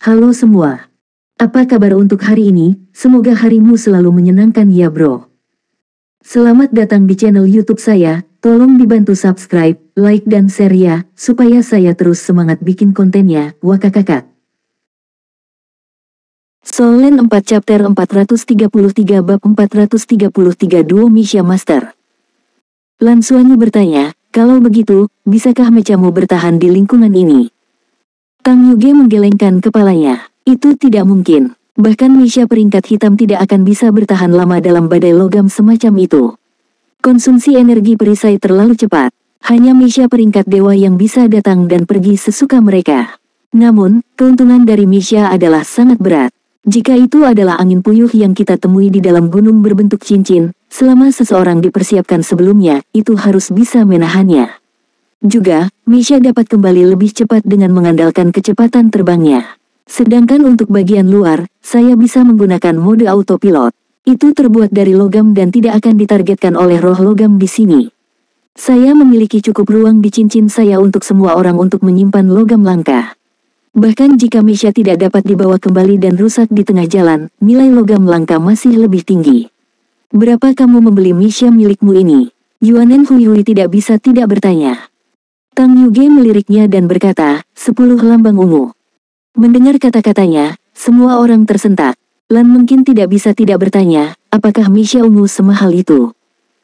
Halo semua. Apa kabar untuk hari ini? Semoga harimu selalu menyenangkan ya bro. Selamat datang di channel YouTube saya. Tolong dibantu subscribe, like dan share ya, supaya saya terus semangat bikin kontennya. Wakakakak. Solen 4 chapter 433 bab 433 Duo Misha Master. Lan Xuanyu bertanya, kalau begitu, bisakah mecamu bertahan di lingkungan ini? Tang Yuge menggelengkan kepalanya. Itu tidak mungkin. Bahkan Misha peringkat hitam tidak akan bisa bertahan lama dalam badai logam semacam itu. Konsumsi energi perisai terlalu cepat. Hanya Misha peringkat dewa yang bisa datang dan pergi sesuka mereka. Namun, keuntungan dari Misha adalah sangat berat. Jika itu adalah angin puyuh yang kita temui di dalam gunung berbentuk cincin, selama seseorang dipersiapkan sebelumnya, itu harus bisa menahannya. Juga, Misha dapat kembali lebih cepat dengan mengandalkan kecepatan terbangnya. Sedangkan untuk bagian luar, saya bisa menggunakan mode autopilot. Itu terbuat dari logam dan tidak akan ditargetkan oleh roh logam di sini. Saya memiliki cukup ruang di cincin saya untuk semua orang untuk menyimpan logam langka. Bahkan jika Misha tidak dapat dibawa kembali dan rusak di tengah jalan, nilai logam langka masih lebih tinggi. Berapa kamu membeli Misha milikmu ini? Yuanen Hui tidak bisa tidak bertanya. Tang Yuge meliriknya dan berkata, 10 lambang ungu. Mendengar kata-katanya, semua orang tersentak. Lan mungkin tidak bisa tidak bertanya, apakah Misha ungu semahal itu?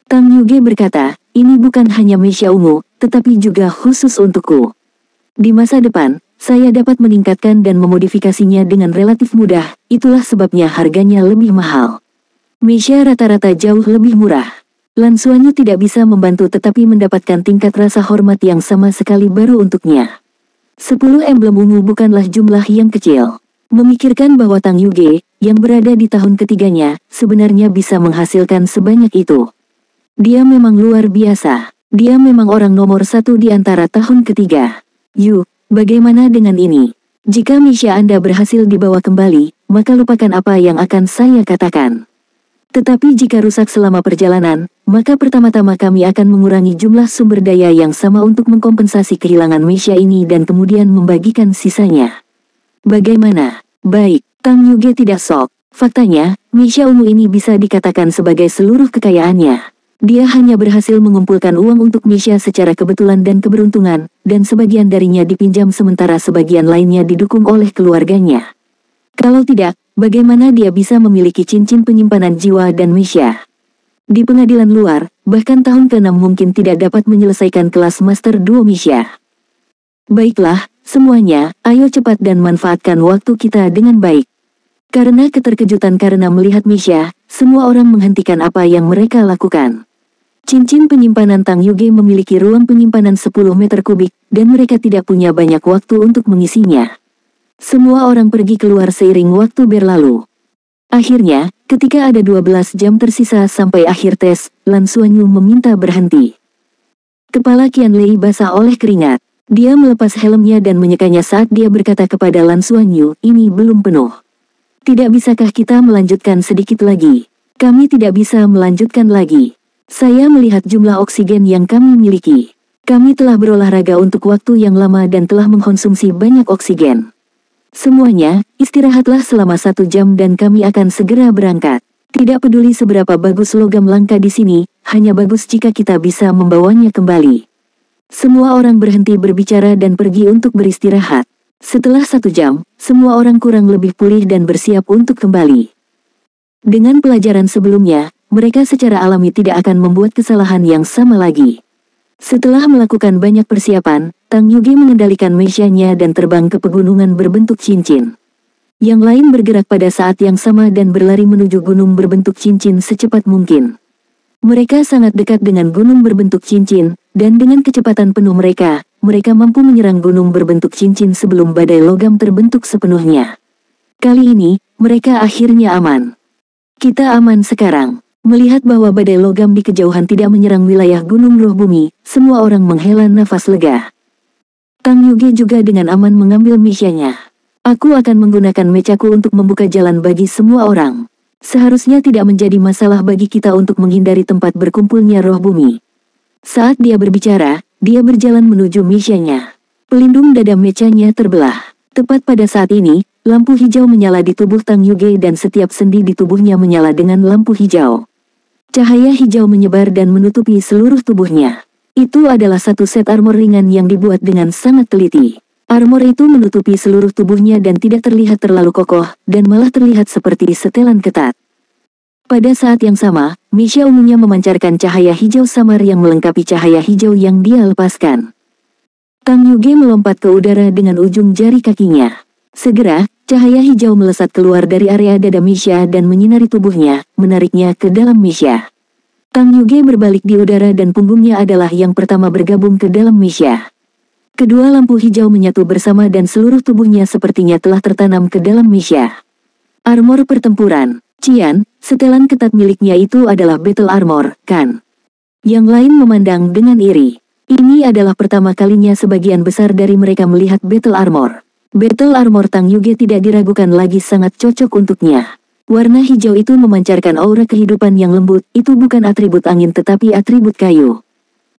Tang Yuge berkata, ini bukan hanya Misha ungu, tetapi juga khusus untukku. Di masa depan, saya dapat meningkatkan dan memodifikasinya dengan relatif mudah, itulah sebabnya harganya lebih mahal. Misha rata-rata jauh lebih murah. Lan Xuanyu tidak bisa membantu tetapi mendapatkan tingkat rasa hormat yang sama sekali baru untuknya. 10 emblem ungu bukanlah jumlah yang kecil. Memikirkan bahwa Tang Yuge, yang berada di tahun ketiganya, sebenarnya bisa menghasilkan sebanyak itu. Dia memang luar biasa. Dia memang orang nomor 1 di antara tahun ketiga. Bagaimana dengan ini? Jika Misha Anda berhasil dibawa kembali, maka lupakan apa yang akan saya katakan. Tetapi jika rusak selama perjalanan, maka pertama-tama kami akan mengurangi jumlah sumber daya yang sama untuk mengkompensasi kehilangan Misha ini dan kemudian membagikan sisanya. Bagaimana? Baik, Tang Yuge tidak sok. Faktanya, Misha ungu ini bisa dikatakan sebagai seluruh kekayaannya. Dia hanya berhasil mengumpulkan uang untuk Misha secara kebetulan dan keberuntungan, dan sebagian darinya dipinjam sementara sebagian lainnya didukung oleh keluarganya. Kalau tidak, bagaimana dia bisa memiliki cincin penyimpanan jiwa dan Misha? Di pengadilan luar, bahkan tahun ke-6 mungkin tidak dapat menyelesaikan kelas Master Duo Misha. Baiklah, semuanya, ayo cepat dan manfaatkan waktu kita dengan baik. Karena keterkejutan karena melihat Misha, semua orang menghentikan apa yang mereka lakukan. Cincin penyimpanan Tang Yuge memiliki ruang penyimpanan 10 meter kubik, dan mereka tidak punya banyak waktu untuk mengisinya. Semua orang pergi keluar seiring waktu berlalu. Akhirnya, ketika ada 12 jam tersisa sampai akhir tes, Lan Xuanyu meminta berhenti. Kepala Qianlei basah oleh keringat. Dia melepas helmnya dan menyekanya saat dia berkata kepada Lan Xuanyu, ini belum penuh. Tidak bisakah kita melanjutkan sedikit lagi? Kami tidak bisa melanjutkan lagi. Saya melihat jumlah oksigen yang kami miliki. Kami telah berolahraga untuk waktu yang lama dan telah mengkonsumsi banyak oksigen. Semuanya, istirahatlah selama 1 jam dan kami akan segera berangkat. Tidak peduli seberapa bagus logam langka di sini, hanya bagus jika kita bisa membawanya kembali. Semua orang berhenti berbicara dan pergi untuk beristirahat. Setelah 1 jam, semua orang kurang lebih pulih dan bersiap untuk kembali. Dengan pelajaran sebelumnya, mereka secara alami tidak akan membuat kesalahan yang sama lagi. Setelah melakukan banyak persiapan, Tang Yuge mengendalikan Misha-nya dan terbang ke pegunungan berbentuk cincin. Yang lain bergerak pada saat yang sama dan berlari menuju gunung berbentuk cincin secepat mungkin. Mereka sangat dekat dengan gunung berbentuk cincin, dan dengan kecepatan penuh mereka mampu menyerang gunung berbentuk cincin sebelum badai logam terbentuk sepenuhnya. Kali ini, mereka akhirnya aman. Kita aman sekarang. Melihat bahwa badai logam di kejauhan tidak menyerang wilayah gunung roh bumi, semua orang menghela nafas lega. Tang Yuge juga dengan aman mengambil Misha-nya. Aku akan menggunakan mecaku untuk membuka jalan bagi semua orang. Seharusnya tidak menjadi masalah bagi kita untuk menghindari tempat berkumpulnya roh bumi. Saat dia berbicara, dia berjalan menuju Misha-nya. Pelindung dada mecanya terbelah. Tepat pada saat ini, lampu hijau menyala di tubuh Tang Yuge dan setiap sendi di tubuhnya menyala dengan lampu hijau. Cahaya hijau menyebar dan menutupi seluruh tubuhnya. Itu adalah satu set armor ringan yang dibuat dengan sangat teliti. Armor itu menutupi seluruh tubuhnya dan tidak terlihat terlalu kokoh, dan malah terlihat seperti setelan ketat. Pada saat yang sama, Misha ungunya memancarkan cahaya hijau samar yang melengkapi cahaya hijau yang dia lepaskan. Tang Yuge melompat ke udara dengan ujung jari kakinya. Segera, cahaya hijau melesat keluar dari area dada Misha dan menyinari tubuhnya, menariknya ke dalam Misha. Tang Yuge berbalik di udara dan punggungnya adalah yang pertama bergabung ke dalam Misha. Kedua lampu hijau menyatu bersama dan seluruh tubuhnya sepertinya telah tertanam ke dalam Misha. Armor pertempuran. Cian, setelan ketat miliknya itu adalah battle armor, kan? Yang lain memandang dengan iri. Ini adalah pertama kalinya sebagian besar dari mereka melihat battle armor. Battle armor Tang Yuge tidak diragukan lagi sangat cocok untuknya. Warna hijau itu memancarkan aura kehidupan yang lembut, itu bukan atribut angin tetapi atribut kayu.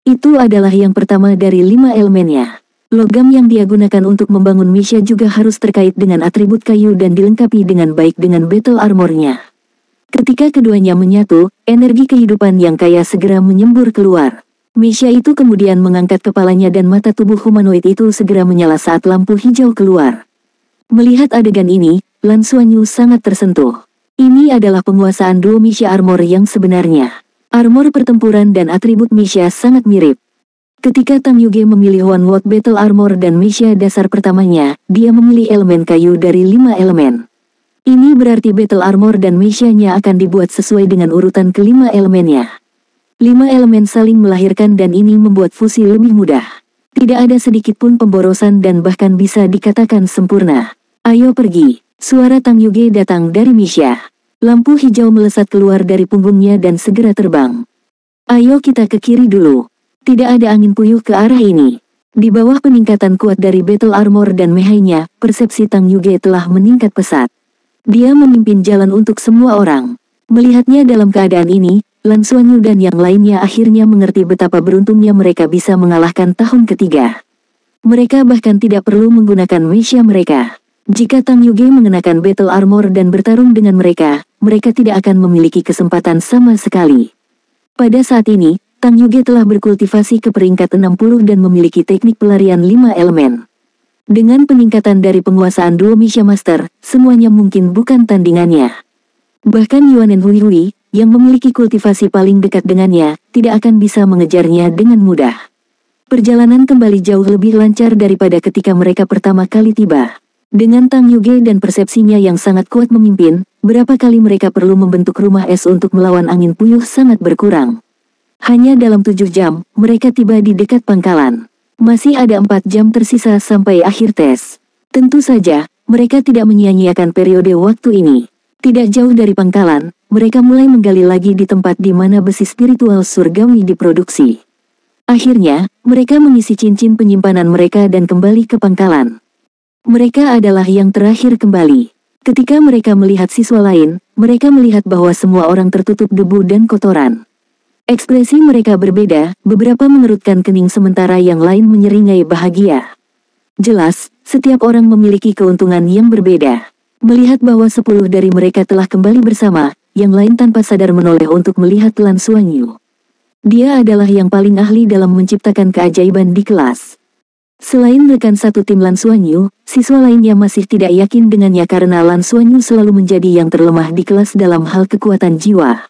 Itu adalah yang pertama dari 5 elemennya. Logam yang dia gunakan untuk membangun Misha juga harus terkait dengan atribut kayu dan dilengkapi dengan baik dengan battle armornya. Ketika keduanya menyatu, energi kehidupan yang kaya segera menyembur keluar. Misha itu kemudian mengangkat kepalanya dan mata tubuh humanoid itu segera menyala saat lampu hijau keluar. Melihat adegan ini, Lan Xuanyu sangat tersentuh. Ini adalah penguasaan duo Misha armor yang sebenarnya. Armor pertempuran dan atribut Misha sangat mirip. Ketika Tang Yuge memilih One World Battle Armor dan Misha dasar pertamanya, dia memilih elemen kayu dari 5 elemen. Ini berarti Battle Armor dan Misha-nya akan dibuat sesuai dengan urutan kelima elemennya. 5 elemen saling melahirkan dan ini membuat fusi lebih mudah. Tidak ada sedikit pun pemborosan dan bahkan bisa dikatakan sempurna. Ayo pergi. Suara Tang Yuge datang dari Misha. Lampu hijau melesat keluar dari punggungnya dan segera terbang. Ayo kita ke kiri dulu. Tidak ada angin puyuh ke arah ini. Di bawah peningkatan kuat dari battle armor dan mehainya, persepsi Tang Yuge telah meningkat pesat. Dia memimpin jalan untuk semua orang. Melihatnya dalam keadaan ini, Lan Xuanyu dan yang lainnya akhirnya mengerti betapa beruntungnya mereka bisa mengalahkan tahun ketiga. Mereka bahkan tidak perlu menggunakan Misha mereka. Jika Tang Yuge mengenakan battle armor dan bertarung dengan mereka, mereka tidak akan memiliki kesempatan sama sekali. Pada saat ini, Tang Yuge telah berkultivasi ke peringkat 60 dan memiliki teknik pelarian 5 elemen. Dengan peningkatan dari penguasaan duo Misha Master, semuanya mungkin bukan tandingannya. Bahkan Yuanen Hui, yang memiliki kultivasi paling dekat dengannya, tidak akan bisa mengejarnya dengan mudah. Perjalanan kembali jauh lebih lancar daripada ketika mereka pertama kali tiba. Dengan Tang Yuge dan persepsinya yang sangat kuat memimpin, berapa kali mereka perlu membentuk rumah es untuk melawan angin puyuh sangat berkurang. Hanya dalam 7 jam, mereka tiba di dekat pangkalan. Masih ada 4 jam tersisa sampai akhir tes. Tentu saja, mereka tidak menyia-nyiakan periode waktu ini. Tidak jauh dari pangkalan, mereka mulai menggali lagi di tempat di mana besi spiritual surgawi diproduksi. Akhirnya, mereka mengisi cincin penyimpanan mereka dan kembali ke pangkalan. Mereka adalah yang terakhir kembali. Ketika mereka melihat siswa lain, mereka melihat bahwa semua orang tertutup debu dan kotoran. Ekspresi mereka berbeda, beberapa mengerutkan kening sementara yang lain menyeringai bahagia. Jelas, setiap orang memiliki keuntungan yang berbeda. Melihat bahwa 10 dari mereka telah kembali bersama, yang lain tanpa sadar menoleh untuk melihat Lan Xuanyu. Dia adalah yang paling ahli dalam menciptakan keajaiban di kelas. Selain rekan satu tim Lan Xuanyu, siswa lainnya masih tidak yakin dengannya karena Lan Xuanyu selalu menjadi yang terlemah di kelas dalam hal kekuatan jiwa.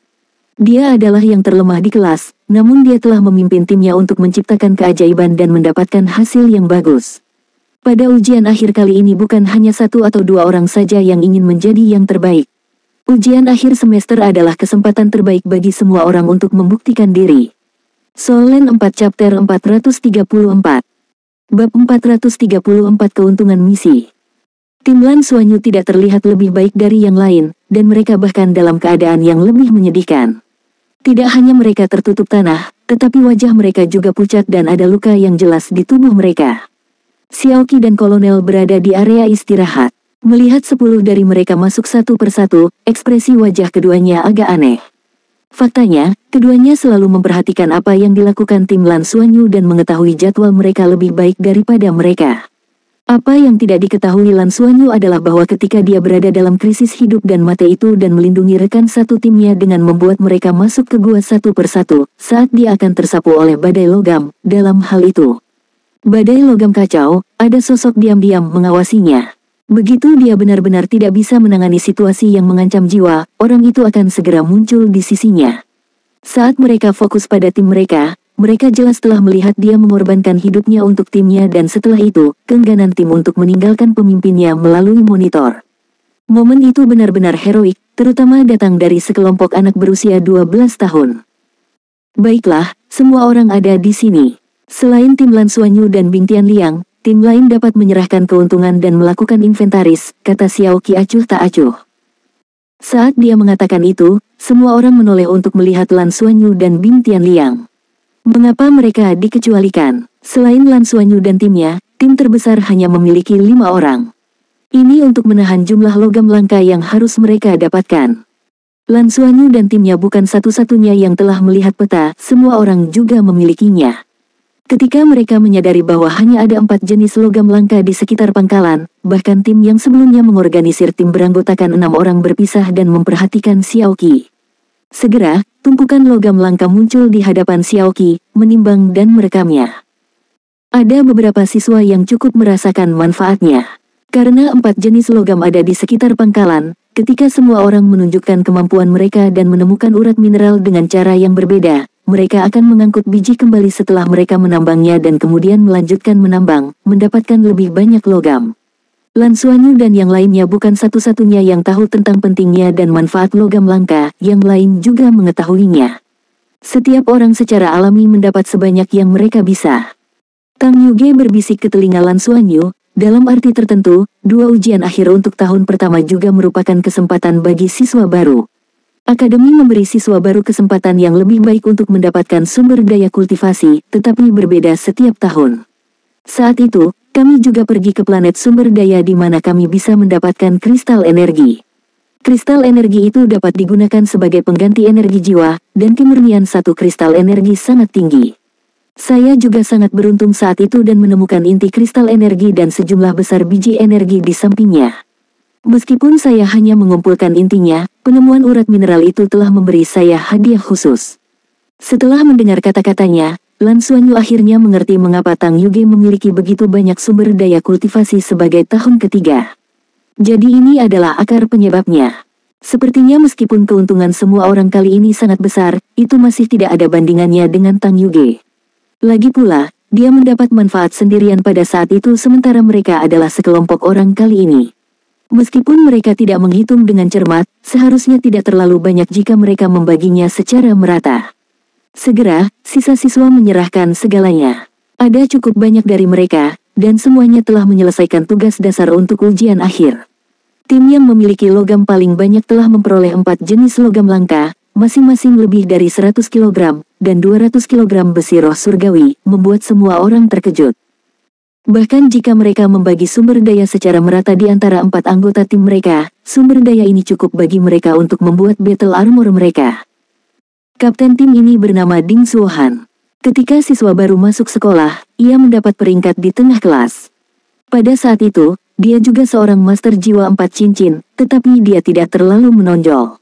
Dia adalah yang terlemah di kelas, namun dia telah memimpin timnya untuk menciptakan keajaiban dan mendapatkan hasil yang bagus. Pada ujian akhir kali ini bukan hanya 1 atau 2 orang saja yang ingin menjadi yang terbaik. Ujian akhir semester adalah kesempatan terbaik bagi semua orang untuk membuktikan diri. Solen 4 Chapter 434 Bab 434 Keuntungan Misi. Tim Lan Xuanyu tidak terlihat lebih baik dari yang lain, dan mereka bahkan dalam keadaan yang lebih menyedihkan. Tidak hanya mereka tertutup tanah, tetapi wajah mereka juga pucat dan ada luka yang jelas di tubuh mereka. Xiaoqi dan Kolonel berada di area istirahat. Melihat 10 dari mereka masuk satu persatu, ekspresi wajah keduanya agak aneh. Faktanya, keduanya selalu memperhatikan apa yang dilakukan tim Lan Xuanyu dan mengetahui jadwal mereka lebih baik daripada mereka. Apa yang tidak diketahui Lan Xuanyu adalah bahwa ketika dia berada dalam krisis hidup dan mati itu dan melindungi rekan satu timnya dengan membuat mereka masuk ke gua satu persatu, saat dia akan tersapu oleh badai logam, dalam hal itu badai logam kacau, ada sosok diam-diam mengawasinya. Begitu dia benar-benar tidak bisa menangani situasi yang mengancam jiwa, orang itu akan segera muncul di sisinya. Saat mereka fokus pada tim mereka jelas telah melihat dia mengorbankan hidupnya untuk timnya dan setelah itu, keengganan tim untuk meninggalkan pemimpinnya melalui monitor. Momen itu benar-benar heroik, terutama datang dari sekelompok anak berusia 12 tahun. Baiklah, semua orang ada di sini. Selain tim Lan Xuanyu dan Bing Tianliang, tim lain dapat menyerahkan keuntungan dan melakukan inventaris, kata Xiao Qi acuh tak acuh. Saat dia mengatakan itu, semua orang menoleh untuk melihat Lan Xuanyu dan Bing Tianliang. Mengapa mereka dikecualikan? Selain Lan Xuanyu dan timnya, tim terbesar hanya memiliki 5 orang. Ini untuk menahan jumlah logam langka yang harus mereka dapatkan. Lan Xuanyu dan timnya bukan satu-satunya yang telah melihat peta, semua orang juga memilikinya. Ketika mereka menyadari bahwa hanya ada 4 jenis logam langka di sekitar pangkalan, bahkan tim yang sebelumnya mengorganisir tim beranggotakan 6 orang berpisah dan memperhatikan Xiao Qi. Segera, tumpukan logam langka muncul di hadapan Xiao Qi, menimbang dan merekamnya. Ada beberapa siswa yang cukup merasakan manfaatnya. Karena 4 jenis logam ada di sekitar pangkalan, ketika semua orang menunjukkan kemampuan mereka dan menemukan urat mineral dengan cara yang berbeda, mereka akan mengangkut biji kembali setelah mereka menambangnya dan kemudian melanjutkan menambang, mendapatkan lebih banyak logam. Lan Xuanyu dan yang lainnya bukan satu-satunya yang tahu tentang pentingnya dan manfaat logam langka, yang lain juga mengetahuinya. Setiap orang secara alami mendapat sebanyak yang mereka bisa. Tang Yuge berbisik ke telinga Lan Xuanyu, dalam arti tertentu, 2 ujian akhir untuk tahun pertama juga merupakan kesempatan bagi siswa baru. Akademi memberi siswa baru kesempatan yang lebih baik untuk mendapatkan sumber daya kultivasi, tetapi berbeda setiap tahun. Saat itu, kami juga pergi ke planet sumber daya di mana kami bisa mendapatkan kristal energi. Kristal energi itu dapat digunakan sebagai pengganti energi jiwa, dan kemurnian satu kristal energi sangat tinggi. Saya juga sangat beruntung saat itu dan menemukan inti kristal energi dan sejumlah besar biji energi di sampingnya. Meskipun saya hanya mengumpulkan intinya, penemuan urat mineral itu telah memberi saya hadiah khusus. Setelah mendengar kata-katanya, Lan Xuanyu akhirnya mengerti mengapa Tang Yuge memiliki begitu banyak sumber daya kultivasi sebagai tahun ketiga. Jadi ini adalah akar penyebabnya. Sepertinya meskipun keuntungan semua orang kali ini sangat besar, itu masih tidak ada bandingannya dengan Tang Yuge. Lagi pula, dia mendapat manfaat sendirian pada saat itu sementara mereka adalah sekelompok orang kali ini. Meskipun mereka tidak menghitung dengan cermat, seharusnya tidak terlalu banyak jika mereka membaginya secara merata. Segera, sisa siswa menyerahkan segalanya. Ada cukup banyak dari mereka, dan semuanya telah menyelesaikan tugas dasar untuk ujian akhir. Tim yang memiliki logam paling banyak telah memperoleh 4 jenis logam langka, masing-masing lebih dari 100 kg, dan 200 kg besi roh surgawi, membuat semua orang terkejut. Bahkan jika mereka membagi sumber daya secara merata di antara 4 anggota tim mereka, sumber daya ini cukup bagi mereka untuk membuat battle armor mereka. Kapten tim ini bernama Ding Xuohan. Ketika siswa baru masuk sekolah, ia mendapat peringkat di tengah kelas. Pada saat itu, dia juga seorang master jiwa 4 cincin, tetapi dia tidak terlalu menonjol.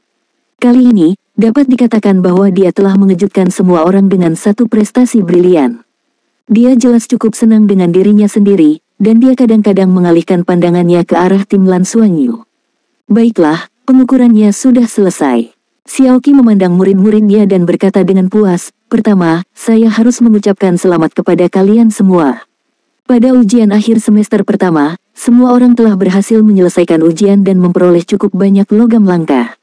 Kali ini, dapat dikatakan bahwa dia telah mengejutkan semua orang dengan satu prestasi brilian. Dia jelas cukup senang dengan dirinya sendiri, dan dia kadang-kadang mengalihkan pandangannya ke arah tim Lan Xuanyu. Baiklah, pengukurannya sudah selesai. Xiao Qi memandang murid-muridnya dan berkata dengan puas, pertama, saya harus mengucapkan selamat kepada kalian semua. Pada ujian akhir semester pertama, semua orang telah berhasil menyelesaikan ujian dan memperoleh cukup banyak logam langka.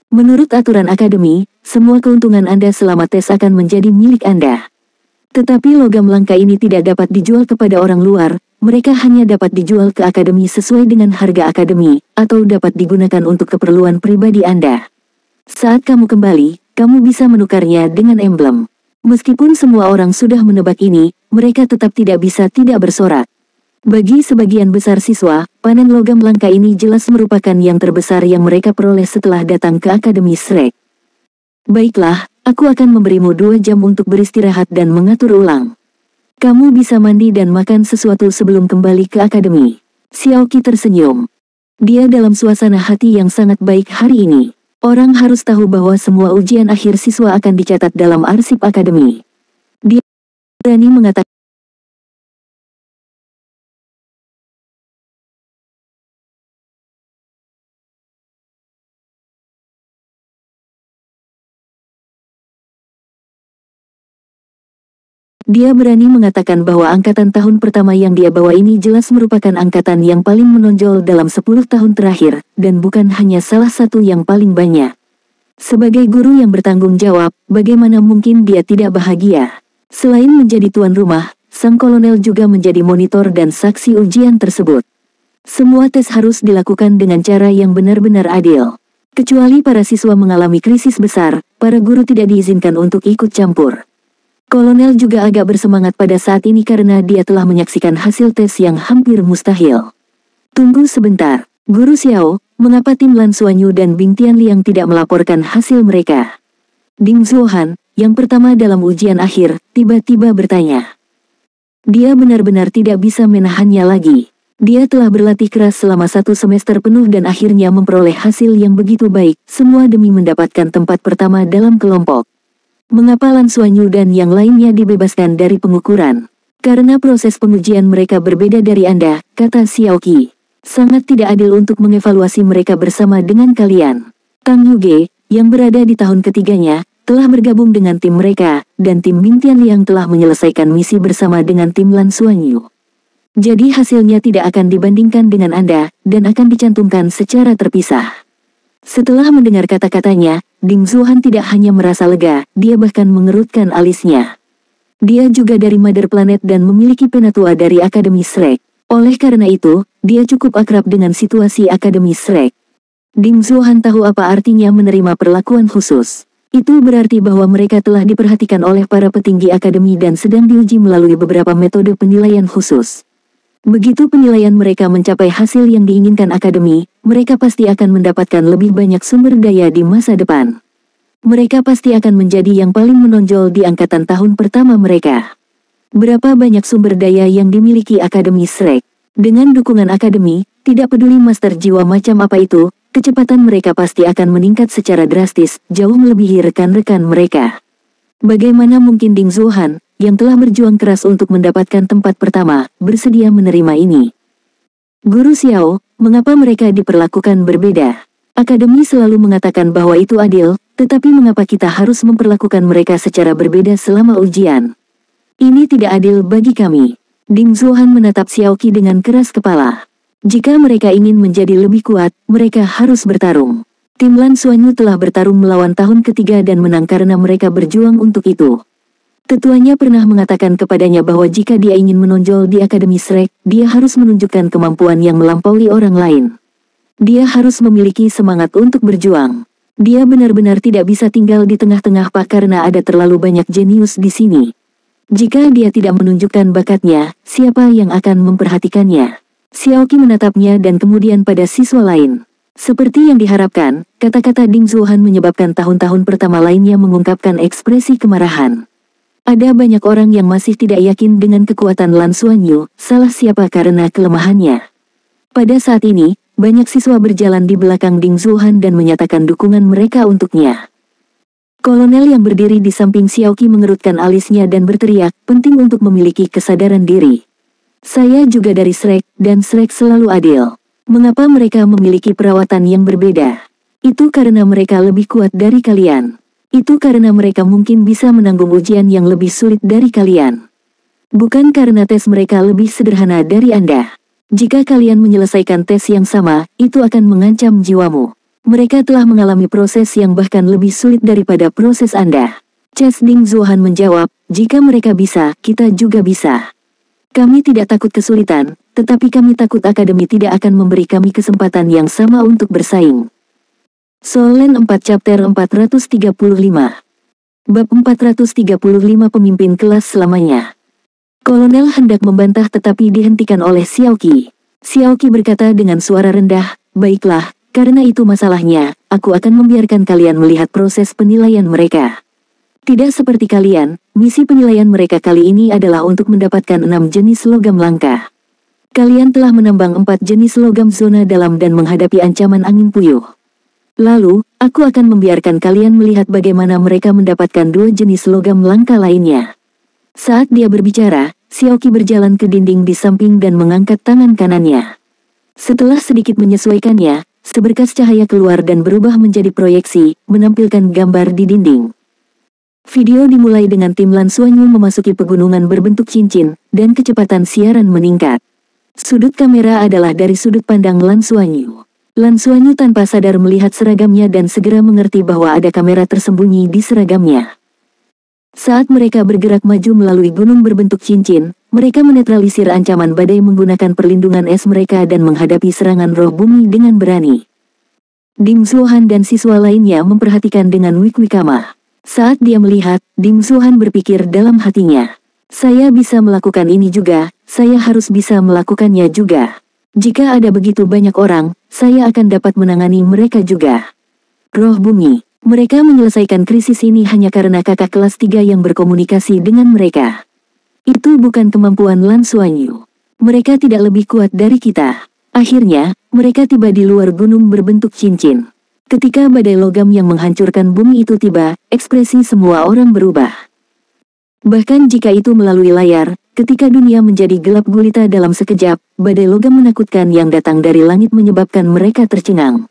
Menurut aturan akademi, semua keuntungan Anda selama tes akan menjadi milik Anda. Tetapi logam langka ini tidak dapat dijual kepada orang luar, mereka hanya dapat dijual ke akademi sesuai dengan harga akademi, atau dapat digunakan untuk keperluan pribadi Anda. Saat kamu kembali, kamu bisa menukarnya dengan emblem. Meskipun semua orang sudah menebak ini, mereka tetap tidak bisa tidak bersorak. Bagi sebagian besar siswa, panen logam langka ini jelas merupakan yang terbesar yang mereka peroleh setelah datang ke Akademi Shrek. Baiklah, aku akan memberimu 2 jam untuk beristirahat dan mengatur ulang. Kamu bisa mandi dan makan sesuatu sebelum kembali ke akademi. Xiaoqi tersenyum. Dia dalam suasana hati yang sangat baik hari ini. Orang harus tahu bahwa semua ujian akhir siswa akan dicatat dalam arsip akademi. Dia berani mengatakan bahwa angkatan tahun pertama yang dia bawa ini jelas merupakan angkatan yang paling menonjol dalam 10 tahun terakhir, dan bukan hanya salah satu yang paling banyak. Sebagai guru yang bertanggung jawab, bagaimana mungkin dia tidak bahagia? Selain menjadi tuan rumah, sang kolonel juga menjadi monitor dan saksi ujian tersebut. Semua tes harus dilakukan dengan cara yang benar-benar adil. Kecuali para siswa mengalami krisis besar, para guru tidak diizinkan untuk ikut campur. Kolonel juga agak bersemangat pada saat ini karena dia telah menyaksikan hasil tes yang hampir mustahil. Tunggu sebentar, Guru Xiao, mengapa tim Lan Xuanyu dan Bing Tianliang tidak melaporkan hasil mereka? Ding Zuohan, yang pertama dalam ujian akhir, tiba-tiba bertanya. Dia benar-benar tidak bisa menahannya lagi. Dia telah berlatih keras selama 1 semester penuh dan akhirnya memperoleh hasil yang begitu baik, semua demi mendapatkan tempat pertama dalam kelompok. Mengapa Lan Xuanyu dan yang lainnya dibebaskan dari pengukuran? Karena proses pengujian mereka berbeda dari Anda, kata Xiaoqi. Sangat tidak adil untuk mengevaluasi mereka bersama dengan kalian. Tang Yuge, yang berada di tahun ketiganya, telah bergabung dengan tim mereka, dan tim Bing Tianliang telah menyelesaikan misi bersama dengan tim Lan Xuanyu. Jadi hasilnya tidak akan dibandingkan dengan Anda, dan akan dicantumkan secara terpisah. Setelah mendengar kata-katanya, Ding Zuohan tidak hanya merasa lega, dia bahkan mengerutkan alisnya. Dia juga dari Mother Planet dan memiliki penatua dari Akademi Shrek. Oleh karena itu, dia cukup akrab dengan situasi Akademi Shrek. Ding Zuohan tahu apa artinya menerima perlakuan khusus. Itu berarti bahwa mereka telah diperhatikan oleh para petinggi akademi dan sedang diuji melalui beberapa metode penilaian khusus. Begitu penilaian mereka mencapai hasil yang diinginkan akademi, mereka pasti akan mendapatkan lebih banyak sumber daya di masa depan. Mereka pasti akan menjadi yang paling menonjol di angkatan tahun pertama mereka. Berapa banyak sumber daya yang dimiliki Akademi Shrek? Dengan dukungan akademi, tidak peduli master jiwa macam apa itu, kecepatan mereka pasti akan meningkat secara drastis, jauh melebihi rekan-rekan mereka. Bagaimana mungkin Ding Zuohan, yang telah berjuang keras untuk mendapatkan tempat pertama, bersedia menerima ini? Guru Xiao, mengapa mereka diperlakukan berbeda? Akademi selalu mengatakan bahwa itu adil, tetapi mengapa kita harus memperlakukan mereka secara berbeda selama ujian? Ini tidak adil bagi kami. Ding Zuohan menatap Xiaoqi dengan keras kepala. Jika mereka ingin menjadi lebih kuat, mereka harus bertarung. Tim Lan Xuanyu telah bertarung melawan tahun ketiga dan menang karena mereka berjuang untuk itu. Tetuanya pernah mengatakan kepadanya bahwa jika dia ingin menonjol di Akademi Shrek, dia harus menunjukkan kemampuan yang melampaui orang lain. Dia harus memiliki semangat untuk berjuang. Dia benar-benar tidak bisa tinggal di tengah-tengah pak karena ada terlalu banyak jenius di sini. Jika dia tidak menunjukkan bakatnya, siapa yang akan memperhatikannya? Xiaoqi menatapnya dan kemudian pada siswa lain. Seperti yang diharapkan, kata-kata Ding Zuohan menyebabkan tahun-tahun pertama lainnya mengungkapkan ekspresi kemarahan. Ada banyak orang yang masih tidak yakin dengan kekuatan Lan Xuanyu, salah siapa karena kelemahannya. Pada saat ini, banyak siswa berjalan di belakang Ding Zuohan dan menyatakan dukungan mereka untuknya. Kolonel yang berdiri di samping Xiaoqi mengerutkan alisnya dan berteriak, penting untuk memiliki kesadaran diri. Saya juga dari Shrek, dan Shrek selalu adil. Mengapa mereka memiliki perawatan yang berbeda? Itu karena mereka lebih kuat dari kalian. Itu karena mereka mungkin bisa menanggung ujian yang lebih sulit dari kalian. Bukan karena tes mereka lebih sederhana dari Anda. Jika kalian menyelesaikan tes yang sama, itu akan mengancam jiwamu. Mereka telah mengalami proses yang bahkan lebih sulit daripada proses Anda. Ding Zuohan menjawab, jika mereka bisa, kita juga bisa. Kami tidak takut kesulitan, tetapi kami takut akademi tidak akan memberi kami kesempatan yang sama untuk bersaing. Solen 4 Chapter 435 Bab 435 Pemimpin Kelas Selamanya. Kolonel hendak membantah tetapi dihentikan oleh Xiaoqi. Xiaoqi berkata dengan suara rendah, baiklah, karena itu masalahnya, aku akan membiarkan kalian melihat proses penilaian mereka. Tidak seperti kalian, misi penilaian mereka kali ini adalah untuk mendapatkan 6 jenis logam langka. Kalian telah menambang 4 jenis logam zona dalam dan menghadapi ancaman angin puyuh. Lalu, aku akan membiarkan kalian melihat bagaimana mereka mendapatkan 2 jenis logam langka lainnya. Saat dia berbicara, Xiaoqi berjalan ke dinding di samping dan mengangkat tangan kanannya. Setelah sedikit menyesuaikannya, seberkas cahaya keluar dan berubah menjadi proyeksi, menampilkan gambar di dinding. Video dimulai dengan tim Lan Xuanyu memasuki pegunungan berbentuk cincin, dan kecepatan siaran meningkat. Sudut kamera adalah dari sudut pandang Lan Xuanyu. Lan Xuanyu tanpa sadar melihat seragamnya dan segera mengerti bahwa ada kamera tersembunyi di seragamnya. Saat mereka bergerak maju melalui gunung berbentuk cincin, mereka menetralisir ancaman badai menggunakan perlindungan es mereka dan menghadapi serangan roh bumi dengan berani. Ding Zuohan dan siswa lainnya memperhatikan dengan wikwikama. Saat dia melihat, Ding Zuohan berpikir dalam hatinya. Saya bisa melakukan ini juga, saya harus bisa melakukannya juga. Jika ada begitu banyak orang, saya akan dapat menangani mereka juga. Roh bumi. Mereka menyelesaikan krisis ini hanya karena kakak kelas 3 yang berkomunikasi dengan mereka. Itu bukan kemampuan Lan Xuanyu. Mereka tidak lebih kuat dari kita. Akhirnya, mereka tiba di luar gunung berbentuk cincin. Ketika badai logam yang menghancurkan bumi itu tiba, ekspresi semua orang berubah. Bahkan jika itu melalui layar, ketika dunia menjadi gelap gulita dalam sekejap, badai logam menakutkan yang datang dari langit menyebabkan mereka tercengang.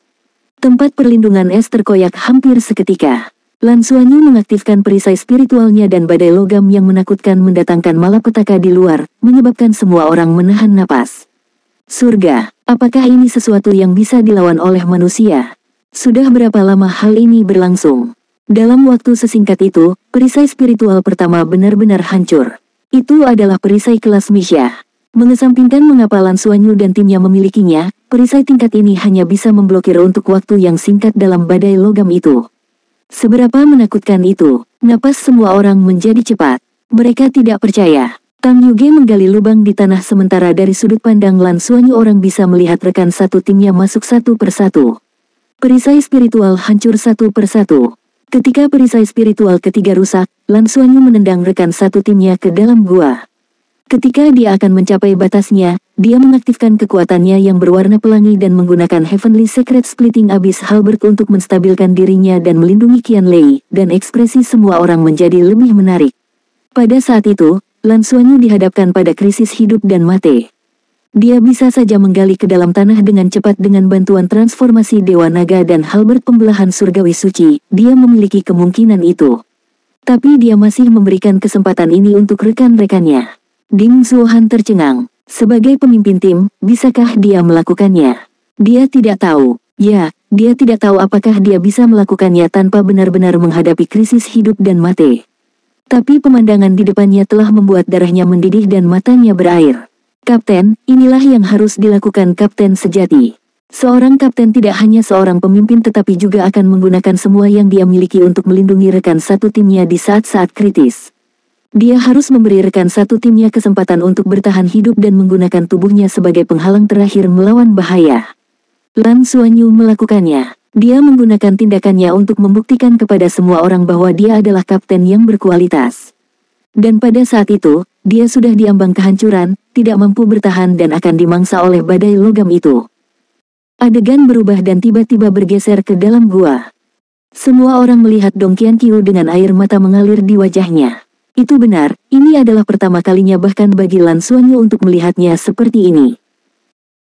Tempat perlindungan es terkoyak hampir seketika. Lan Xuanyu mengaktifkan perisai spiritualnya dan badai logam yang menakutkan mendatangkan malapetaka di luar, menyebabkan semua orang menahan napas. Surga, apakah ini sesuatu yang bisa dilawan oleh manusia? Sudah berapa lama hal ini berlangsung? Dalam waktu sesingkat itu, perisai spiritual pertama benar-benar hancur. Itu adalah perisai kelas Misha. Mengesampingkan mengapa Lan Xuanyu dan timnya memilikinya, perisai tingkat ini hanya bisa memblokir untuk waktu yang singkat dalam badai logam itu. Seberapa menakutkan itu, napas semua orang menjadi cepat. Mereka tidak percaya. Tang Yuge menggali lubang di tanah sementara dari sudut pandang Lan Xuanyu orang bisa melihat rekan satu timnya masuk satu persatu. Perisai spiritual hancur satu persatu. Ketika perisai spiritual ketiga rusak, Lan Xuanyu menendang rekan satu timnya ke dalam gua. Ketika dia akan mencapai batasnya, dia mengaktifkan kekuatannya yang berwarna pelangi dan menggunakan Heavenly Secret Splitting Abyss Halberd untuk menstabilkan dirinya dan melindungi Qian Lei, dan ekspresi semua orang menjadi lebih menarik. Pada saat itu, Lan Xuanyu dihadapkan pada krisis hidup dan mati. Dia bisa saja menggali ke dalam tanah dengan cepat dengan bantuan transformasi Dewa Naga dan halberd pembelahan surgawi suci, dia memiliki kemungkinan itu. Tapi dia masih memberikan kesempatan ini untuk rekan-rekannya. Ding Zuohan tercengang. Sebagai pemimpin tim, bisakah dia melakukannya? Dia tidak tahu. Ya, dia tidak tahu apakah dia bisa melakukannya tanpa benar-benar menghadapi krisis hidup dan mati. Tapi pemandangan di depannya telah membuat darahnya mendidih dan matanya berair. Kapten, inilah yang harus dilakukan kapten sejati. Seorang kapten tidak hanya seorang pemimpin tetapi juga akan menggunakan semua yang dia miliki untuk melindungi rekan satu timnya di saat-saat kritis. Dia harus memberi rekan satu timnya kesempatan untuk bertahan hidup dan menggunakan tubuhnya sebagai penghalang terakhir melawan bahaya. Lan Xuanyu melakukannya. Dia menggunakan tindakannya untuk membuktikan kepada semua orang bahwa dia adalah kapten yang berkualitas. Dan pada saat itu, dia sudah diambang kehancuran, tidak mampu bertahan dan akan dimangsa oleh badai logam itu. Adegan berubah dan tiba-tiba bergeser ke dalam gua. Semua orang melihat Dong Qianqiu dengan air mata mengalir di wajahnya. Itu benar, ini adalah pertama kalinya bahkan bagi Lan Xuanyu untuk melihatnya seperti ini.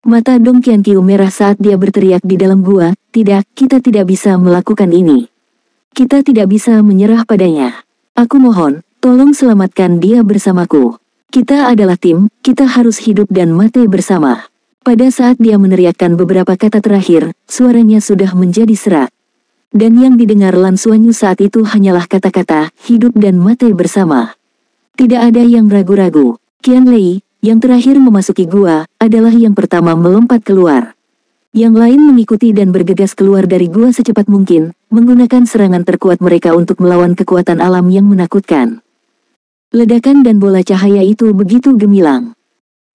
Mata Dong Qianqiu merah saat dia berteriak di dalam gua, "Tidak, kita tidak bisa melakukan ini. Kita tidak bisa menyerah padanya. Aku mohon, tolong selamatkan dia bersamaku. Kita adalah tim, kita harus hidup dan mati bersama." Pada saat dia meneriakkan beberapa kata terakhir, suaranya sudah menjadi serak. Dan yang didengar Lan Xuanyu saat itu hanyalah kata-kata, hidup dan mati bersama. Tidak ada yang ragu-ragu. Qian Lei, yang terakhir memasuki gua, adalah yang pertama melompat keluar. Yang lain mengikuti dan bergegas keluar dari gua secepat mungkin, menggunakan serangan terkuat mereka untuk melawan kekuatan alam yang menakutkan. Ledakan dan bola cahaya itu begitu gemilang.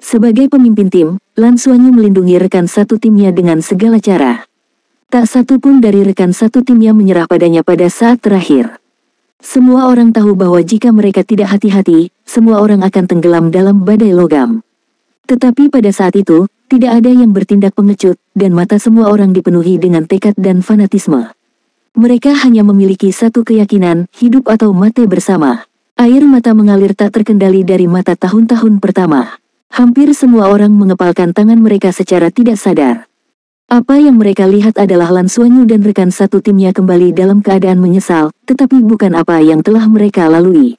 Sebagai pemimpin tim, Lan Xuanyu melindungi rekan satu timnya dengan segala cara. Tak satu pun dari rekan satu timnya menyerah padanya pada saat terakhir. Semua orang tahu bahwa jika mereka tidak hati-hati, semua orang akan tenggelam dalam badai logam. Tetapi pada saat itu, tidak ada yang bertindak pengecut, dan mata semua orang dipenuhi dengan tekad dan fanatisme. Mereka hanya memiliki satu keyakinan, hidup atau mati bersama. Air mata mengalir tak terkendali dari mata tahun-tahun pertama. Hampir semua orang mengepalkan tangan mereka secara tidak sadar. Apa yang mereka lihat adalah Lan Xuanyu dan rekan satu timnya kembali dalam keadaan menyesal, tetapi bukan apa yang telah mereka lalui.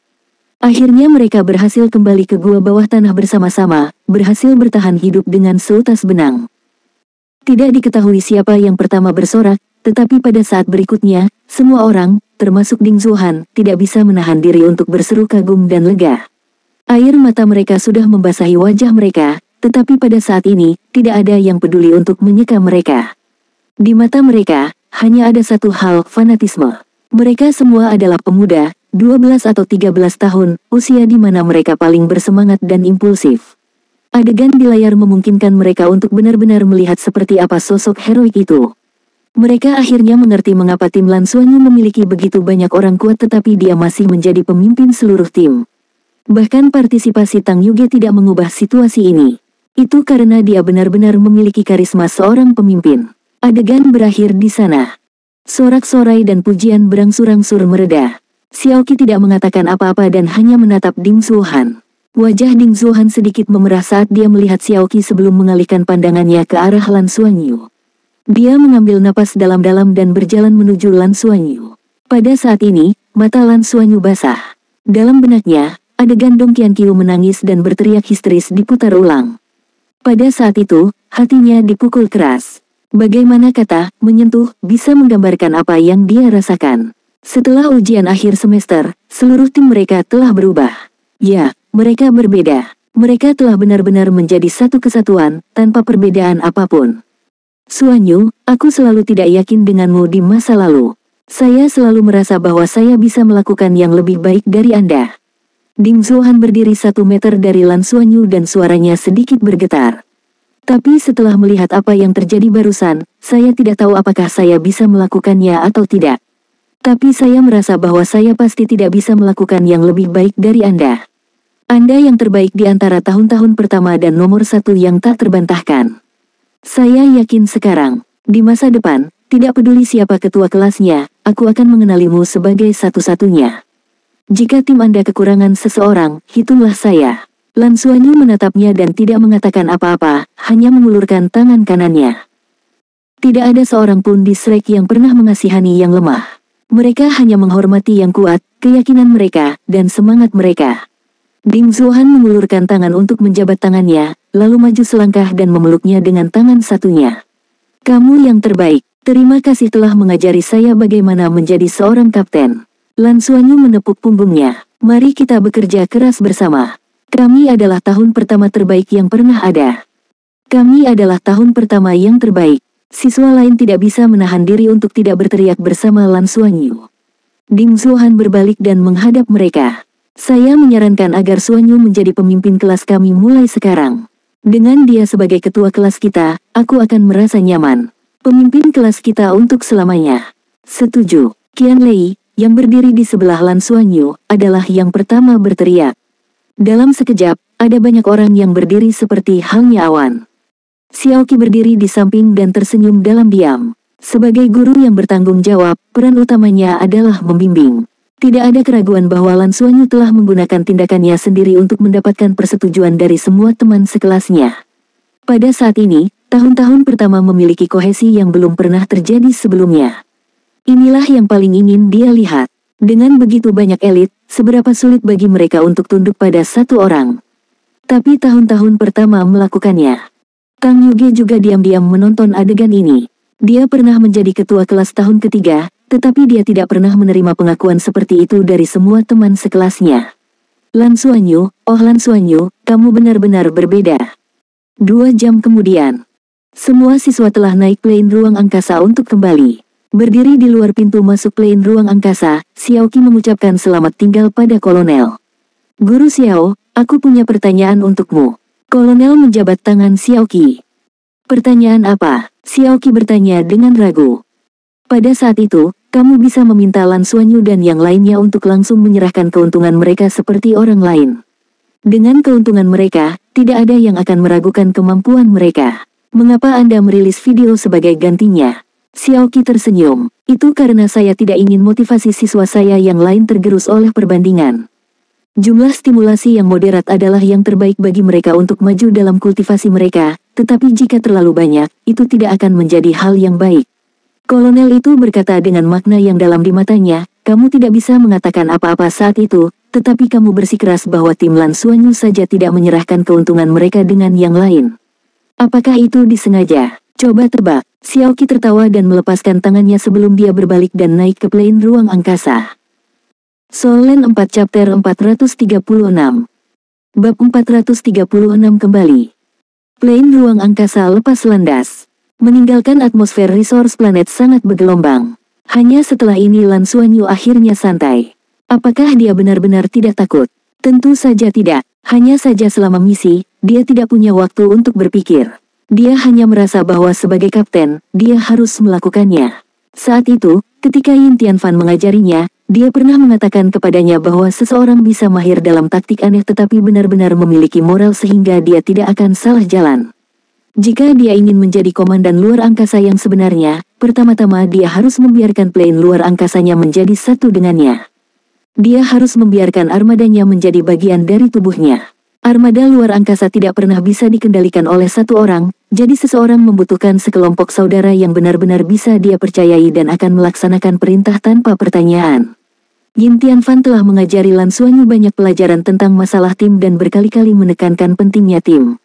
Akhirnya mereka berhasil kembali ke gua bawah tanah bersama-sama, berhasil bertahan hidup dengan seutas benang. Tidak diketahui siapa yang pertama bersorak, tetapi pada saat berikutnya, semua orang, termasuk Ding Zuhan, tidak bisa menahan diri untuk berseru kagum dan lega. Air mata mereka sudah membasahi wajah mereka, tetapi pada saat ini, tidak ada yang peduli untuk menyeka mereka. Di mata mereka, hanya ada satu hal, fanatisme. Mereka semua adalah pemuda, 12 atau 13 tahun, usia di mana mereka paling bersemangat dan impulsif. Adegan di layar memungkinkan mereka untuk benar-benar melihat seperti apa sosok heroik itu. Mereka akhirnya mengerti mengapa tim Lan Xuanyu memiliki begitu banyak orang kuat tetapi dia masih menjadi pemimpin seluruh tim. Bahkan partisipasi Tang Yuge tidak mengubah situasi ini. Itu karena dia benar-benar memiliki karisma seorang pemimpin. Adegan berakhir di sana. Sorak-sorai dan pujian berangsur-angsur mereda. Xiaoqi tidak mengatakan apa-apa dan hanya menatap Ding Zuhan. Wajah Ding Zuhan sedikit memerah saat dia melihat Xiaoqi sebelum mengalihkan pandangannya ke arah Lan Xuanyu. Dia mengambil napas dalam-dalam dan berjalan menuju Lan Xuanyu. Pada saat ini, mata Lan Xuanyu basah. Dalam benaknya, adegan Dong Qianqiu menangis dan berteriak histeris diputar ulang. Pada saat itu, hatinya dipukul keras. Bagaimana kata, menyentuh, bisa menggambarkan apa yang dia rasakan. Setelah ujian akhir semester, seluruh tim mereka telah berubah. Ya, mereka berbeda. Mereka telah benar-benar menjadi satu kesatuan, tanpa perbedaan apapun. Xuanyu, aku selalu tidak yakin denganmu di masa lalu. Saya selalu merasa bahwa saya bisa melakukan yang lebih baik dari Anda. Ding Zuhan berdiri 1 meter dari Lan Xuanyu dan suaranya sedikit bergetar. Tapi setelah melihat apa yang terjadi barusan, saya tidak tahu apakah saya bisa melakukannya atau tidak. Tapi saya merasa bahwa saya pasti tidak bisa melakukan yang lebih baik dari Anda. Anda yang terbaik di antara tahun-tahun pertama dan nomor 1 yang tak terbantahkan. Saya yakin sekarang, di masa depan, tidak peduli siapa ketua kelasnya, aku akan mengenalimu sebagai satu-satunya. Jika tim Anda kekurangan seseorang, hitunglah saya. Lan Xuanyu menatapnya dan tidak mengatakan apa-apa, hanya mengulurkan tangan kanannya. Tidak ada seorang pun di Shrek yang pernah mengasihani yang lemah. Mereka hanya menghormati yang kuat, keyakinan mereka, dan semangat mereka. Ding Zuhan mengulurkan tangan untuk menjabat tangannya, lalu maju selangkah dan memeluknya dengan tangan satunya. Kamu yang terbaik, terima kasih telah mengajari saya bagaimana menjadi seorang kapten. Lan Xuanyu menepuk punggungnya. Mari kita bekerja keras bersama. Kami adalah tahun pertama terbaik yang pernah ada. Kami adalah tahun pertama yang terbaik. Siswa lain tidak bisa menahan diri untuk tidak berteriak bersama Lan Xuanyu. Ding Zuhan berbalik dan menghadap mereka. Saya menyarankan agar Xuanyu menjadi pemimpin kelas kami mulai sekarang. Dengan dia sebagai ketua kelas kita, aku akan merasa nyaman. Pemimpin kelas kita untuk selamanya. Setuju. Qian Lei, yang berdiri di sebelah Lan Xuanyu, adalah yang pertama berteriak. Dalam sekejap, ada banyak orang yang berdiri seperti halnya awan. Xiaoqi berdiri di samping dan tersenyum dalam diam. Sebagai guru yang bertanggung jawab, peran utamanya adalah membimbing. Tidak ada keraguan bahwa Lan Xuanyu telah menggunakan tindakannya sendiri untuk mendapatkan persetujuan dari semua teman sekelasnya. Pada saat ini, tahun-tahun pertama memiliki kohesi yang belum pernah terjadi sebelumnya. Inilah yang paling ingin dia lihat. Dengan begitu banyak elit, seberapa sulit bagi mereka untuk tunduk pada satu orang. Tapi tahun-tahun pertama melakukannya. Tang Yuge juga diam-diam menonton adegan ini. Dia pernah menjadi ketua kelas tahun ketiga, tetapi dia tidak pernah menerima pengakuan seperti itu dari semua teman sekelasnya. Lan Xuanyu, oh Lan Xuanyu, kamu benar-benar berbeda. 2 jam kemudian, semua siswa telah naik plane ruang angkasa untuk kembali. Berdiri di luar pintu masuk plane ruang angkasa, Xiaoqi mengucapkan selamat tinggal pada kolonel. Guru Xiao, aku punya pertanyaan untukmu. Kolonel menjabat tangan Xiaoqi. Pertanyaan apa? Xiaoqi bertanya dengan ragu. Pada saat itu, Kamu bisa meminta Lan Xuanyu dan yang lainnya untuk langsung menyerahkan keuntungan mereka seperti orang lain. Dengan keuntungan mereka, tidak ada yang akan meragukan kemampuan mereka. Mengapa Anda merilis video sebagai gantinya? Xiaoqi tersenyum. Itu karena saya tidak ingin motivasi siswa saya yang lain tergerus oleh perbandingan. Jumlah stimulasi yang moderat adalah yang terbaik bagi mereka untuk maju dalam kultivasi mereka, tetapi jika terlalu banyak, itu tidak akan menjadi hal yang baik. Kolonel itu berkata dengan makna yang dalam di matanya, kamu tidak bisa mengatakan apa-apa saat itu, tetapi kamu bersikeras bahwa tim Lan Xuanyu saja tidak menyerahkan keuntungan mereka dengan yang lain. Apakah itu disengaja? Coba tebak. Xiaoqi tertawa dan melepaskan tangannya sebelum dia berbalik dan naik ke plane ruang angkasa. Solen 4 Chapter 436 Bab 436 kembali. Plane ruang angkasa lepas landas. Meninggalkan atmosfer resource planet sangat bergelombang. Hanya setelah ini Lan Xuanyu akhirnya santai. Apakah dia benar-benar tidak takut? Tentu saja tidak. Hanya saja selama misi, dia tidak punya waktu untuk berpikir. Dia hanya merasa bahwa sebagai kapten, dia harus melakukannya. Saat itu, ketika Yin Tianfan mengajarinya, dia pernah mengatakan kepadanya bahwa seseorang bisa mahir dalam taktik aneh tetapi benar-benar memiliki moral sehingga dia tidak akan salah jalan. Jika dia ingin menjadi komandan luar angkasa yang sebenarnya, pertama-tama dia harus membiarkan plane luar angkasanya menjadi satu dengannya. Dia harus membiarkan armadanya menjadi bagian dari tubuhnya. Armada luar angkasa tidak pernah bisa dikendalikan oleh satu orang, jadi seseorang membutuhkan sekelompok saudara yang benar-benar bisa dia percayai dan akan melaksanakan perintah tanpa pertanyaan. Yin Tianfan telah mengajari Lan Xuanyu banyak pelajaran tentang masalah tim dan berkali-kali menekankan pentingnya tim.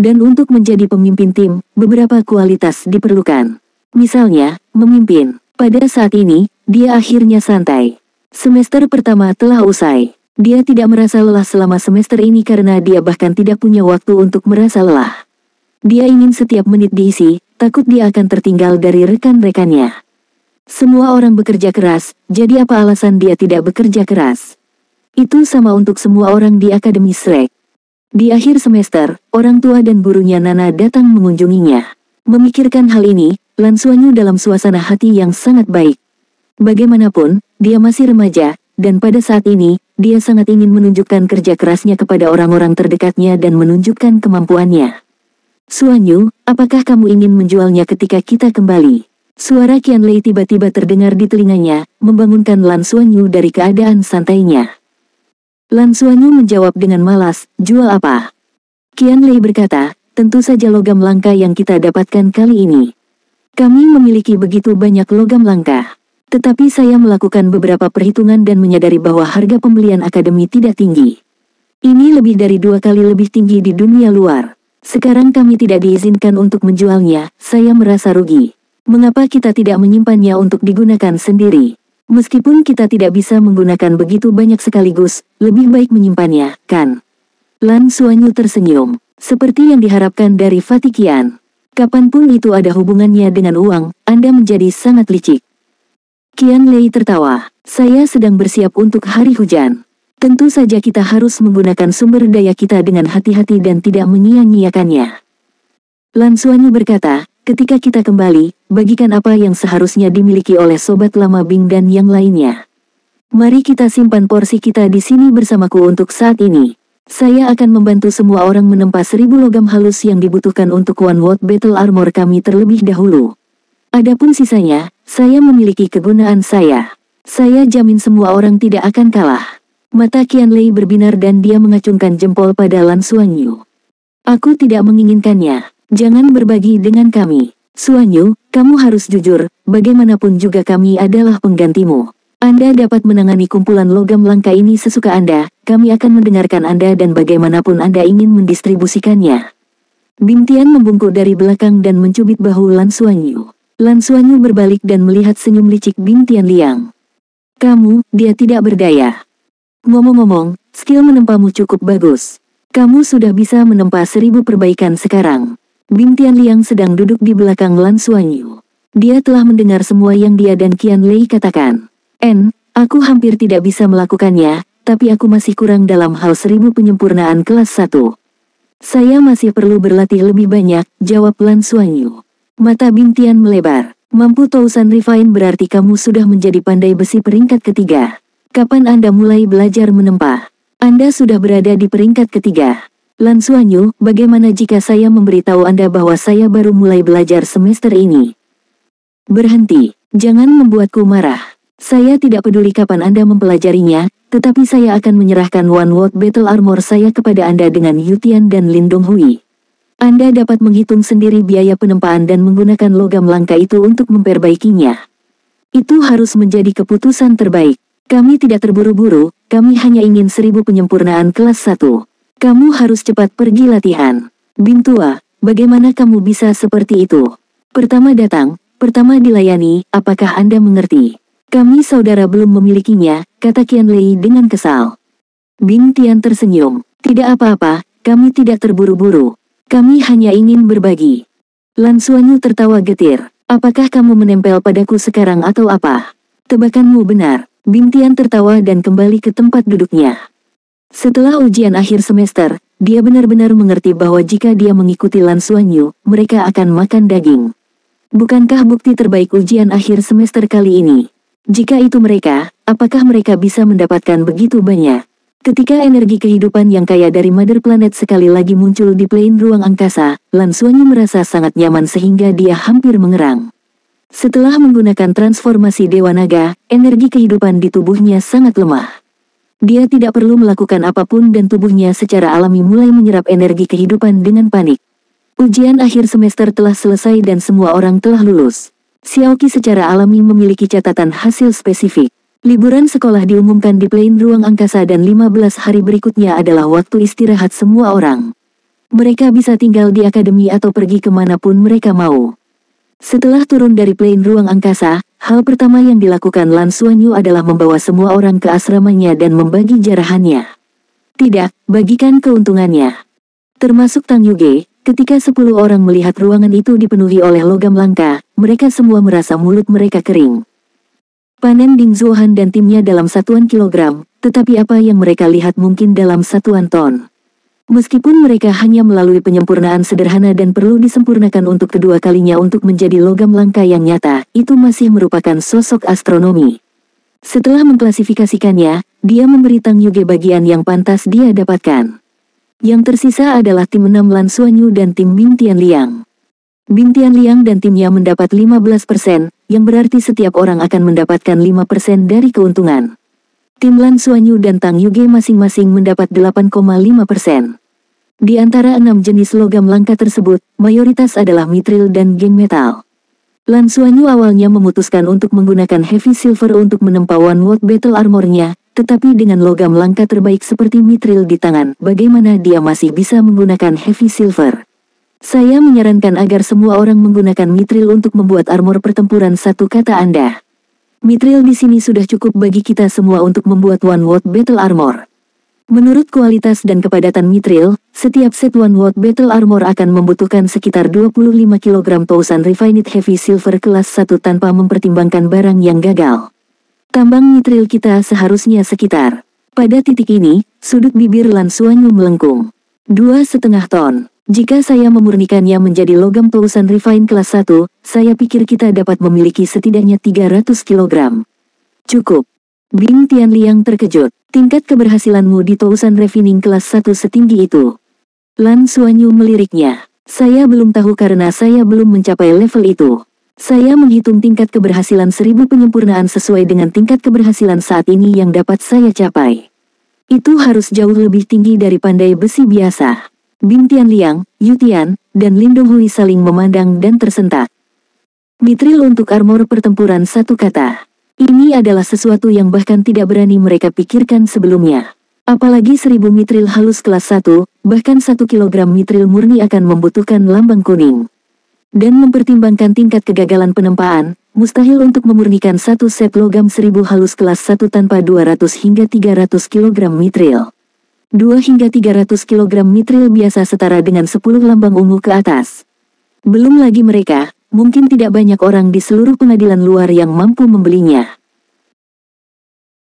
Dan untuk menjadi pemimpin tim, beberapa kualitas diperlukan. Misalnya, memimpin. Pada saat ini, dia akhirnya santai. Semester pertama telah usai. Dia tidak merasa lelah selama semester ini karena dia bahkan tidak punya waktu untuk merasa lelah. Dia ingin setiap menit diisi, takut dia akan tertinggal dari rekan-rekannya. Semua orang bekerja keras, jadi apa alasan dia tidak bekerja keras? Itu sama untuk semua orang di Akademi Shrek. Di akhir semester, orang tua dan gurunya Nana datang mengunjunginya. Memikirkan hal ini, Lan Xuanyu dalam suasana hati yang sangat baik. Bagaimanapun, dia masih remaja, dan pada saat ini, dia sangat ingin menunjukkan kerja kerasnya kepada orang-orang terdekatnya dan menunjukkan kemampuannya. Xuanyu, apakah kamu ingin menjualnya ketika kita kembali? Suara Qianlei tiba-tiba terdengar di telinganya, membangunkan Lan Xuanyu dari keadaan santainya. Lan Xuanyu menjawab dengan malas, jual apa? Qianlei berkata, tentu saja logam langka yang kita dapatkan kali ini. Kami memiliki begitu banyak logam langka. Tetapi saya melakukan beberapa perhitungan dan menyadari bahwa harga pembelian akademi tidak tinggi. Ini lebih dari 2 kali lebih tinggi di dunia luar. Sekarang kami tidak diizinkan untuk menjualnya, saya merasa rugi. Mengapa kita tidak menyimpannya untuk digunakan sendiri? Meskipun kita tidak bisa menggunakan begitu banyak sekaligus, lebih baik menyimpannya, kan? Lan Xuanyu tersenyum, seperti yang diharapkan dari Fatikian. Kapanpun itu ada hubungannya dengan uang, Anda menjadi sangat licik. Qianlei tertawa, saya sedang bersiap untuk hari hujan. Tentu saja kita harus menggunakan sumber daya kita dengan hati-hati dan tidak menyia-nyiakannya. Lan Xuanyu berkata, ketika kita kembali, bagikan apa yang seharusnya dimiliki oleh sobat lama Bing dan yang lainnya. Mari kita simpan porsi kita di sini bersamaku untuk saat ini. Saya akan membantu semua orang menempa 1000 logam halus yang dibutuhkan untuk One World Battle Armor kami terlebih dahulu. Adapun sisanya, saya memiliki kegunaan saya. Saya jamin semua orang tidak akan kalah. Mata Qianlei berbinar dan dia mengacungkan jempol pada Lan Xuanyu. Aku tidak menginginkannya. Jangan berbagi dengan kami. Xuanyu, kamu harus jujur, bagaimanapun juga kami adalah penggantimu. Anda dapat menangani kumpulan logam langka ini sesuka Anda, kami akan mendengarkan Anda dan bagaimanapun Anda ingin mendistribusikannya. Bing Tian membungkuk dari belakang dan mencubit bahu Lan Xuanyu. Lan Xuanyu berbalik dan melihat senyum licik Bing Tian Liang. Kamu, dia tidak berdaya. Ngomong-ngomong, skill menempamu cukup bagus. Kamu sudah bisa menempa 1000 perbaikan sekarang. Bing Tian Liang sedang duduk di belakang Lan Xuanyu. Dia telah mendengar semua yang dia dan Qianlei katakan. Aku hampir tidak bisa melakukannya, tapi aku masih kurang dalam hal 1000 penyempurnaan kelas 1. Saya masih perlu berlatih lebih banyak, jawab Lan Xuanyu. Mata Bing Tian melebar. Mampu Tousan Refine berarti kamu sudah menjadi pandai besi peringkat ketiga. Kapan Anda mulai belajar menempa? Anda sudah berada di peringkat ketiga. Lan Xuanyu, bagaimana jika saya memberitahu Anda bahwa saya baru mulai belajar semester ini? Berhenti, jangan membuatku marah. Saya tidak peduli kapan Anda mempelajarinya, tetapi saya akan menyerahkan One World Battle Armor saya kepada Anda dengan Yutian dan Lin Donghui. Anda dapat menghitung sendiri biaya penempaan dan menggunakan logam langka itu untuk memperbaikinya. Itu harus menjadi keputusan terbaik. Kami tidak terburu-buru, kami hanya ingin 1000 penyempurnaan kelas 1. Kamu harus cepat pergi latihan. Bintua, bagaimana kamu bisa seperti itu? Pertama datang, pertama dilayani, apakah Anda mengerti? Kami saudara belum memilikinya, kata Qian Lei dengan kesal. Bing Tian tersenyum. Tidak apa-apa, kami tidak terburu-buru. Kami hanya ingin berbagi. Lan Xuanyu tertawa getir. Apakah kamu menempel padaku sekarang atau apa? Tebakanmu benar. Bing Tian tertawa dan kembali ke tempat duduknya. Setelah ujian akhir semester, dia benar-benar mengerti bahwa jika dia mengikuti Lan Xuanyu, mereka akan makan daging. Bukankah bukti terbaik ujian akhir semester kali ini? Jika itu mereka, apakah mereka bisa mendapatkan begitu banyak? Ketika energi kehidupan yang kaya dari Mother Planet sekali lagi muncul di plane ruang angkasa, Lan Xuanyu merasa sangat nyaman sehingga dia hampir mengerang. Setelah menggunakan transformasi Dewa Naga, energi kehidupan di tubuhnya sangat lemah. Dia tidak perlu melakukan apapun dan tubuhnya secara alami mulai menyerap energi kehidupan dengan panik. Ujian akhir semester telah selesai dan semua orang telah lulus. Xiaoqi secara alami memiliki catatan hasil spesifik. Liburan sekolah diumumkan di plane ruang angkasa dan 15 hari berikutnya adalah waktu istirahat semua orang. Mereka bisa tinggal di akademi atau pergi kemanapun mereka mau. Setelah turun dari plane ruang angkasa, hal pertama yang dilakukan Lan Xuanyu adalah membawa semua orang ke asramanya dan membagi jarahannya. Tidak, bagikan keuntungannya. Termasuk Tang Yuge, ketika 10 orang melihat ruangan itu dipenuhi oleh logam langka, mereka semua merasa mulut mereka kering. Panen Ding Zuohan dan timnya dalam satuan kilogram, tetapi apa yang mereka lihat mungkin dalam satuan ton. Meskipun mereka hanya melalui penyempurnaan sederhana dan perlu disempurnakan untuk kedua kalinya untuk menjadi logam langka yang nyata, itu masih merupakan sosok astronomi. Setelah mengklasifikasikannya, dia memberi Tang Yuge bagian yang pantas dia dapatkan. Yang tersisa adalah tim 6 Lan Xuanyu dan tim Bing Tianliang. Bing Tianliang dan timnya mendapat 15%, yang berarti setiap orang akan mendapatkan 5% dari keuntungan. Tim Lan Xuanyu dan Tang Yuge masing-masing mendapat 8,5%. Di antara 6 jenis logam langka tersebut, mayoritas adalah mitril dan geng metal. Lan Xuanyu awalnya memutuskan untuk menggunakan Heavy Silver untuk menempa One World Battle Armor-nya, tetapi dengan logam langka terbaik seperti mitril di tangan, bagaimana dia masih bisa menggunakan Heavy Silver? Saya menyarankan agar semua orang menggunakan mitril untuk membuat armor pertempuran, satu kata Anda. Mitril di sini sudah cukup bagi kita semua untuk membuat One World Battle Armor. Menurut kualitas dan kepadatan mitril, setiap set One World Battle Armor akan membutuhkan sekitar 25 kg Tousan Refined Heavy Silver kelas 1 tanpa mempertimbangkan barang yang gagal. Tambang mitril kita seharusnya sekitar. Pada titik ini, sudut bibir Lan Xuanyu melengkung. 2,5 ton. Jika saya memurnikannya menjadi logam Tousan Refine kelas 1, saya pikir kita dapat memiliki setidaknya 300 kg. Cukup. Bing Tianliang terkejut. Tingkat keberhasilanmu di Tousan Refining kelas 1 setinggi itu. Lan Xuanyu meliriknya. Saya belum tahu karena saya belum mencapai level itu. Saya menghitung tingkat keberhasilan 1000 penyempurnaan sesuai dengan tingkat keberhasilan saat ini yang dapat saya capai. Itu harus jauh lebih tinggi dari pandai besi biasa. Bing Tianliang, Yutian, dan Lin Donghui saling memandang dan tersentak. Mitril untuk armor pertempuran, satu kata. Ini adalah sesuatu yang bahkan tidak berani mereka pikirkan sebelumnya. Apalagi 1000 mitril halus kelas 1, bahkan 1 kg mitril murni akan membutuhkan lambang kuning. Dan mempertimbangkan tingkat kegagalan penempaan, mustahil untuk memurnikan satu set logam 1000 halus kelas 1 tanpa 200 hingga 300 kg mitril. 2 hingga 300 kg mitril biasa setara dengan 10 lambang ungu ke atas. Belum lagi mereka, mungkin tidak banyak orang di seluruh pengadilan luar yang mampu membelinya.